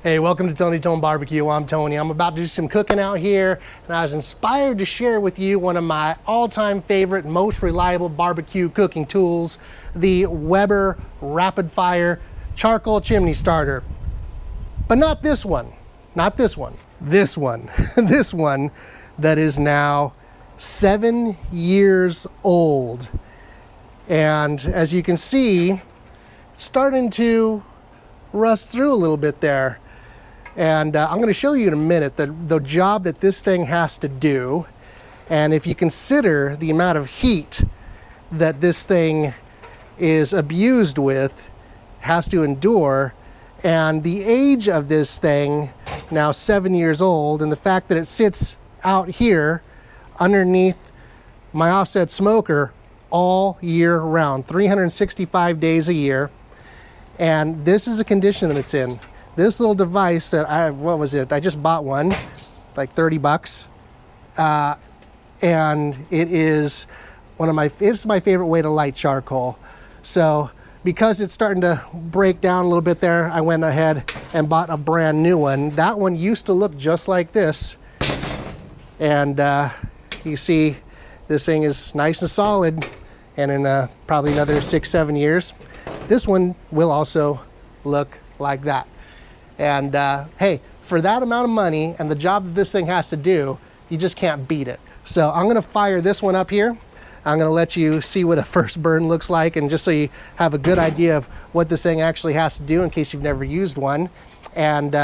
Hey, welcome to TonyTone BBQ. I'm Tony. I'm about to do some cooking out here, and I was inspired to share with you one of my all-time favorite, most reliable barbecue cooking tools, the Weber Rapid Fire Charcoal Chimney Starter. But not this one, not this one, this one, this one that is now 7 years old. And as you can see, it's starting to rust through a little bit there. And I'm going to show you in a minute the job that this thing has to do. And if you consider the amount of heat that this thing is abused with, has to endure, and the age of this thing, now 7 years old, and the fact that it sits out here underneath my offset smoker all year round, 365 days a year. And this is the condition that it's in. This little device that what was it? I just bought one, like 30 bucks. And it is it's my favorite way to light charcoal. So because it's starting to break down a little bit there, I went ahead and bought a brand new one. That one used to look just like this. And you see, this thing is nice and solid. And in probably another 6-7 years, this one will also look like that. And hey, for that amount of money and the job that this thing has to do, you just can't beat it. So I'm gonna fire this one up here. I'm gonna let you see what a first burn looks like, and just so you have a good idea of what this thing actually has to do in case you've never used one. And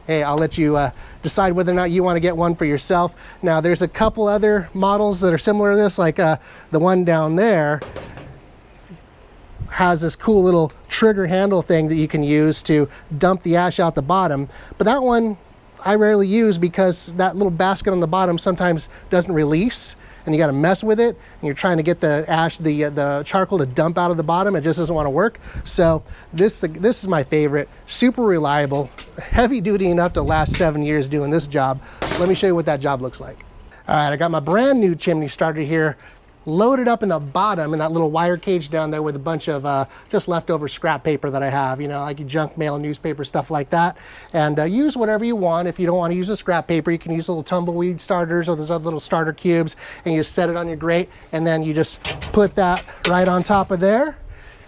hey, I'll let you decide whether or not you want to get one for yourself. Now there's a couple other models that are similar to this, like the one down there has this cool little trigger handle thing that you can use to dump the ash out the bottom. But that one I rarely use because that little basket on the bottom sometimes doesn't release, and you got to mess with it, and you're trying to get the ash, the charcoal to dump out of the bottom. It just doesn't want to work. So this is my favorite. Super reliable, heavy duty enough to last 7 years doing this job. Let me show you what that job looks like. All right, I got my brand new chimney starter here, loaded up in the bottom in that little wire cage down there with a bunch of just leftover scrap paper that I have, you know, like your junk mail, newspaper, stuff like that. And use whatever you want. If you don't want to use the scrap paper, you can use little tumbleweed starters or those other little starter cubes, and you just set it on your grate, and then you just put that right on top of there.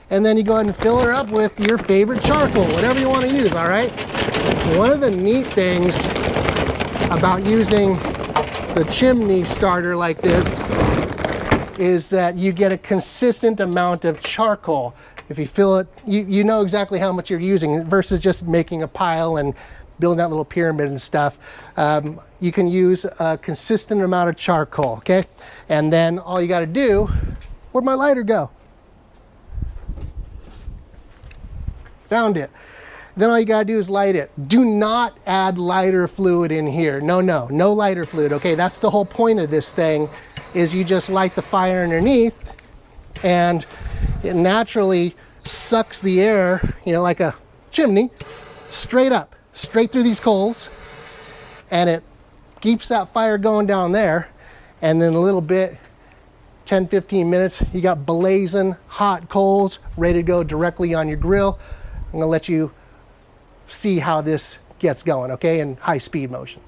And then you go ahead and fill her up with your favorite charcoal, whatever you want to use, all right? One of the neat things about using the chimney starter like this is that you get a consistent amount of charcoal. If you fill it, you know exactly how much you're using versus just making a pile and building that little pyramid and stuff. You can use a consistent amount of charcoal, okay? And then all you gotta do, where'd my lighter go? Found it. Then all you gotta do is light it. Do not add lighter fluid in here. No lighter fluid, okay? That's the whole point of this thing, is you just light the fire underneath, and it naturally sucks the air, you know, like a chimney, straight up, straight through these coals, and it keeps that fire going down there. And in a little bit, 10-15 minutes, you got blazing hot coals ready to go directly on your grill. I'm gonna let you see how this gets going, okay, in high speed motion.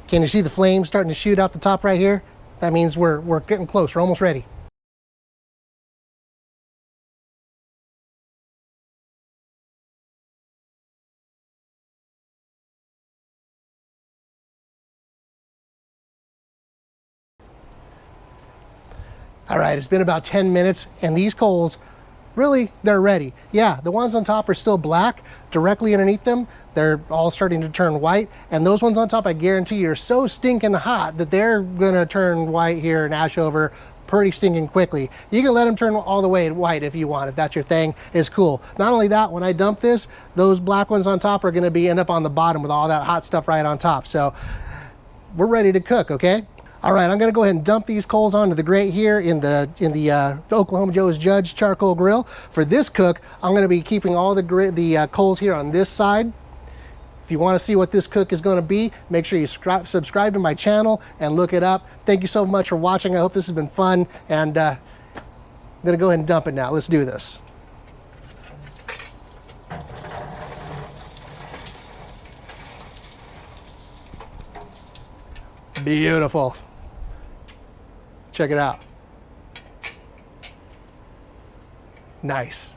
Can you see the flames starting to shoot out the top right here? That means we're getting close. We're almost ready. All right, it's been about 10 minutes, and these coals really, they're ready. Yeah, the ones on top are still black. Directly underneath them, they're all starting to turn white. And those ones on top, I guarantee you, are so stinking hot that they're gonna turn white here and ash over pretty stinking quickly. You can let them turn all the way white if you want, if that's your thing, is cool. Not only that, when I dump this, those black ones on top are gonna end up on the bottom with all that hot stuff right on top. So we're ready to cook, okay? All right, I'm gonna go ahead and dump these coals onto the grate here in the Oklahoma Joe's Judge charcoal grill. For this cook, I'm gonna be keeping all the coals here on this side. If you wanna see what this cook is gonna be, make sure you subscribe to my channel and look it up. Thank you so much for watching. I hope this has been fun, and I'm gonna go ahead and dump it now. Let's do this. Beautiful. Check it out. Nice.